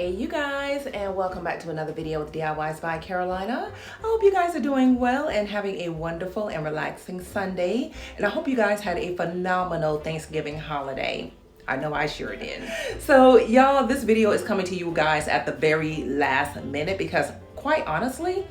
Hey you guys, and welcome back to another video with DIYs by Carolina. I hope you guys are doing well and having a wonderful and relaxing Sunday. And I hope you guys had a phenomenal Thanksgiving holiday. I know I sure did. So y'all, this video is coming to you guys at the very last minute because quite honestly,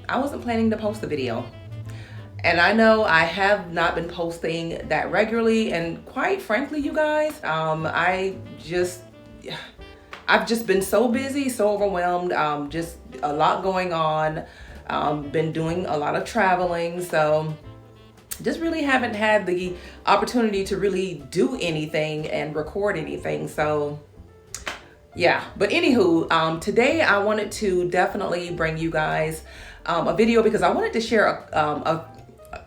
I wasn't planning to post the video. And I know I have not been posting that regularly, and quite frankly, you guys, I've just been so busy, so overwhelmed, just a lot going on, been doing a lot of traveling, so just really haven't had the opportunity to really do anything and record anything. So yeah, but anywho, today I wanted to definitely bring you guys a video because I wanted to share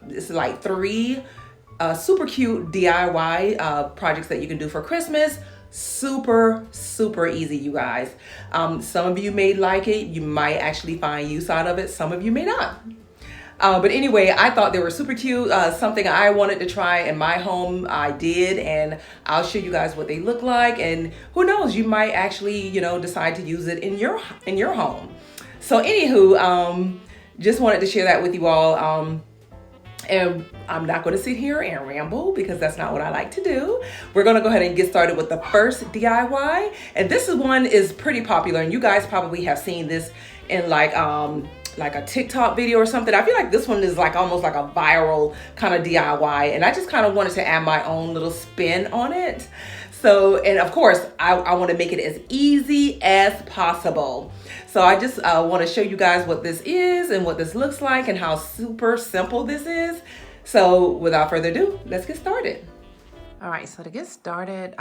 it's like three super cute DIY projects that you can do for Christmas. Super easy, you guys. Some of you may like it. You might actually find use out of it. Some of you may not. But anyway, I thought they were super cute. Something I wanted to try in my home, I did, and I'll show you guys what they look like. And who knows, you might actually, decide to use it in your home. So anywho, just wanted to share that with you all. And I'm not going to sit here and ramble because that's not what I like to do. We're going to go ahead and get started with the first DIY. And this one is pretty popular, and you guys probably have seen this in like a TikTok video or something. I feel like this one is like almost like a viral kind of DIY, and I just kind of wanted to add my own little spin on it. So, and of course, I want to make it as easy as possible. So I just want to show you guys what this is and what this looks like and how super simple this is. So without further ado, let's get started. All right, so to get started,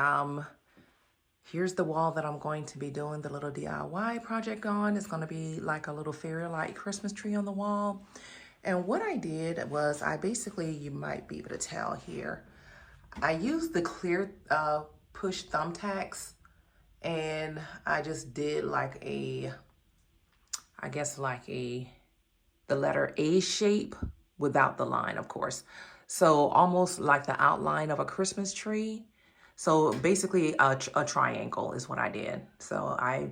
here's the wall that I'm going to be doing the little DIY project on. It's going to be like a little fairy light Christmas tree on the wall. And what I did was you might be able to tell here, I used the clear push thumbtacks, and I just did like the letter A shape without the line, of course. So almost like the outline of a Christmas tree. So basically a triangle is what I did. So I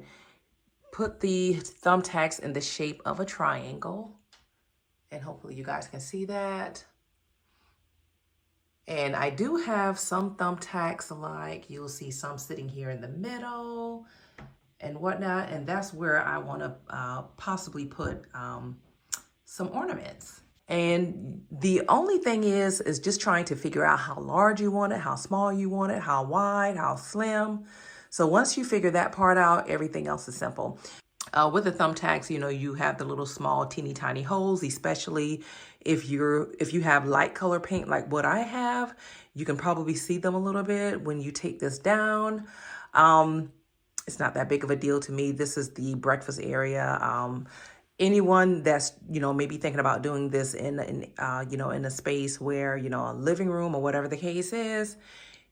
put the thumbtacks in the shape of a triangle, and hopefully you guys can see that. And I do have some thumbtacks, like you'll see some sitting here in the middle and whatnot. And that's where I want to possibly put some ornaments. And the only thing is just trying to figure out how large you want it, how small you want it, how wide, how slim. So once you figure that part out, everything else is simple. With the thumbtacks, you have the little small teeny tiny holes, especially if you have light color paint like what I have. You can probably see them a little bit when you take this down. It's not that big of a deal to me. This is the breakfast area. Anyone that's, maybe thinking about doing this in a space where, a living room or whatever the case is,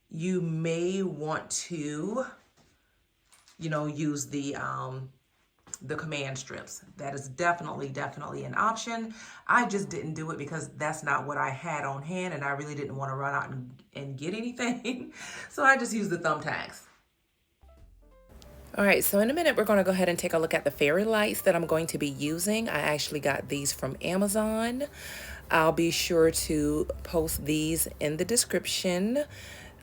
you may want to, use the command strips. That is definitely an option. I just didn't do it because that's not what I had on hand, and I really didn't want to run out and get anything. So I just used the thumbtacks. All right, so in a minute, we're going to go ahead and take a look at the fairy lights that I'm going to be using. I actually got these from Amazon. I'll be sure to post these in the description.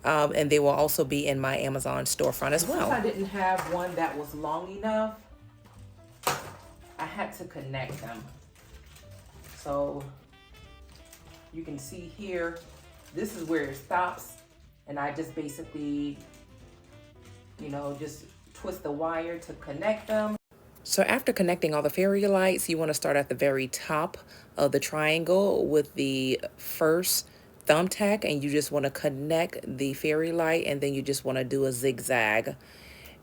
And they will also be in my Amazon storefront as well. Since I didn't have one that was long enough, I had to connect them. So you can see here, this is where it stops. And I just basically, just twist the wire to connect them. So after connecting all the fairy lights, you want to start at the very top of the triangle with the first thumbtack, and you just want to connect the fairy light, and then you just want to do a zigzag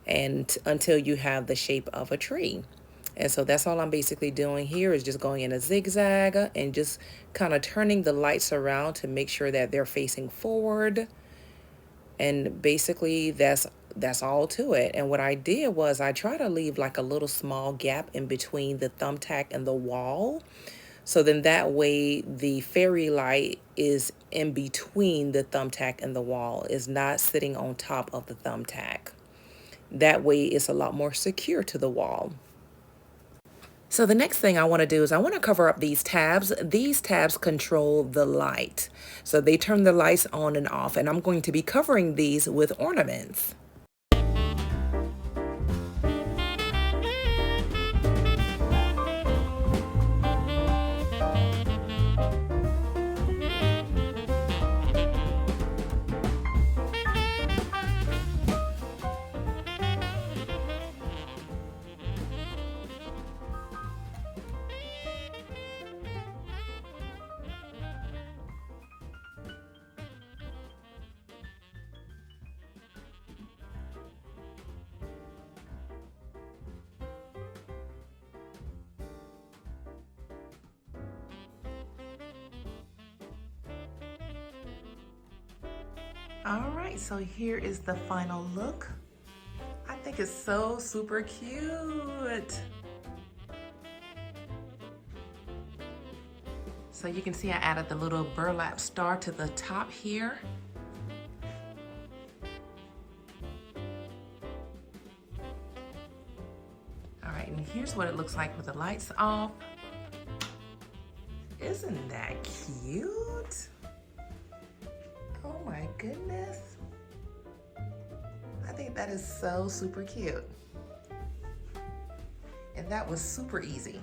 and until you have the shape of a tree. And so that's all I'm basically doing here, is just going in a zigzag and just kind of turning the lights around to make sure that they're facing forward. And basically that's all to it. And what I did was I try to leave like a little small gap in between the thumbtack and the wall. So then that way the fairy light is in between the thumbtack and the wall, is not sitting on top of the thumbtack. That way it's a lot more secure to the wall. So the next thing I want to do is I want to cover up these tabs. These tabs control the light. So they turn the lights on and off, and I'm going to be covering these with ornaments. All right, so here is the final look. I think it's so super cute. So you can see I added the little burlap star to the top here. All right, and here's what it looks like with the lights off. Isn't that cute? Oh my goodness. I think that is so super cute. And that was super easy.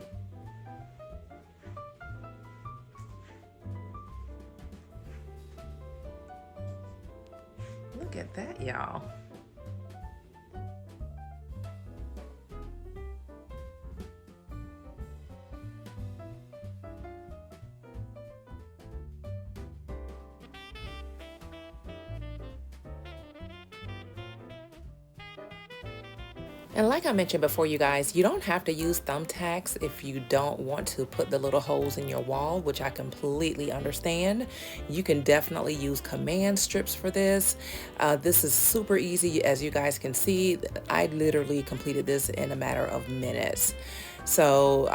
Look at that, y'all. And like I mentioned before, you guys, you don't have to use thumbtacks if you don't want to put the little holes in your wall, which I completely understand. You can definitely use command strips for this. This is super easy. As you guys can see, I literally completed this in a matter of minutes. So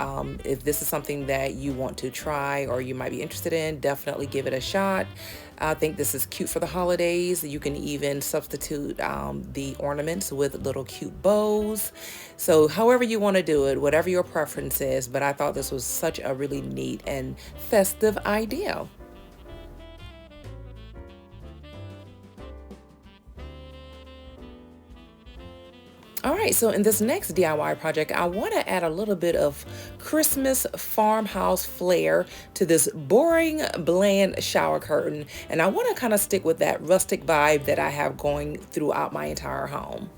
if this is something that you want to try or you might be interested in, definitely give it a shot. I think this is cute for the holidays. You can even substitute the ornaments with little cute bows. So however you want to do it, whatever your preference is, but I thought this was such a really neat and festive idea. All right, so in this next DIY project, I want to add a little bit of Christmas farmhouse flair to this boring, bland shower curtain. And I want to kind of stick with that rustic vibe that I have going throughout my entire home.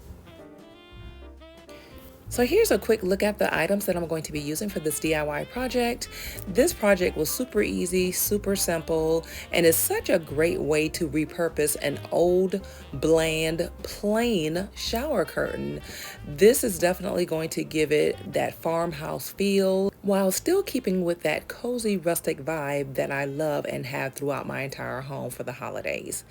So here's a quick look at the items that I'm going to be using for this DIY project. This project was super easy, super simple, and is such a great way to repurpose an old, bland, plain shower curtain. This is definitely going to give it that farmhouse feel while still keeping with that cozy rustic vibe that I love and have throughout my entire home for the holidays.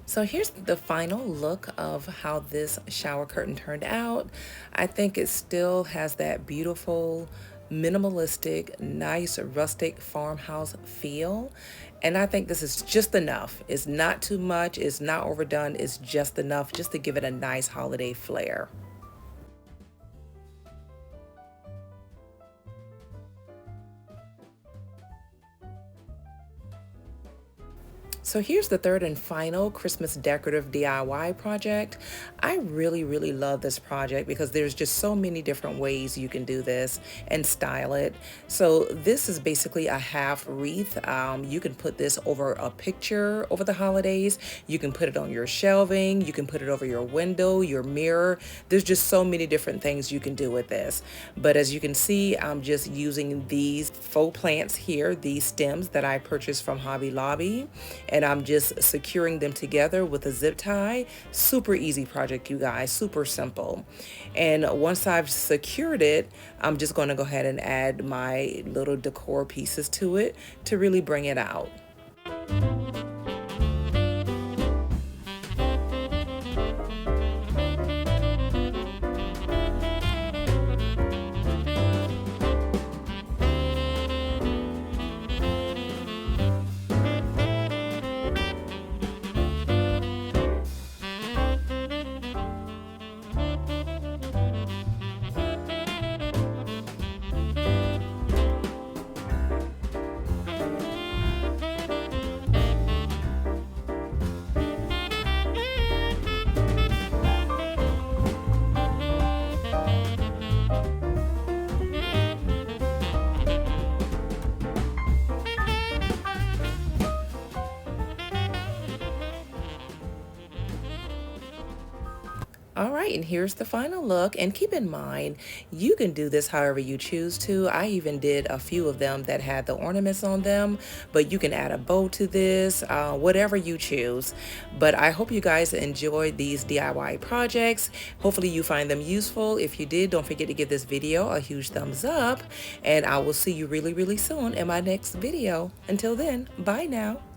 So here's the final look of how this shower curtain turned out. I think it still has that beautiful, minimalistic, nice, rustic farmhouse feel. And I think this is just enough. It's not too much, it's not overdone, it's just enough just to give it a nice holiday flair. So here's the third and final Christmas decorative DIY project. I really love this project because there's just so many different ways you can do this and style it. So this is basically a half wreath. You can put this over a picture over the holidays. You can put it on your shelving. You can put it over your window, your mirror. There's just so many different things you can do with this. But as you can see, I'm just using these faux plants here, these stems that I purchased from Hobby Lobby, and I'm just securing them together with a zip tie. Super easy project, you guys, super simple. And once I've secured it, I'm just going to go ahead and add my little decor pieces to it to really bring it out. All right, and here's the final look. And keep in mind, you can do this however you choose to. I even did a few of them that had the ornaments on them, but you can add a bow to this, whatever you choose. But I hope you guys enjoyed these DIY projects. Hopefully you find them useful. If you did, don't forget to give this video a huge thumbs up, and I will see you really soon in my next video. Until then, bye now.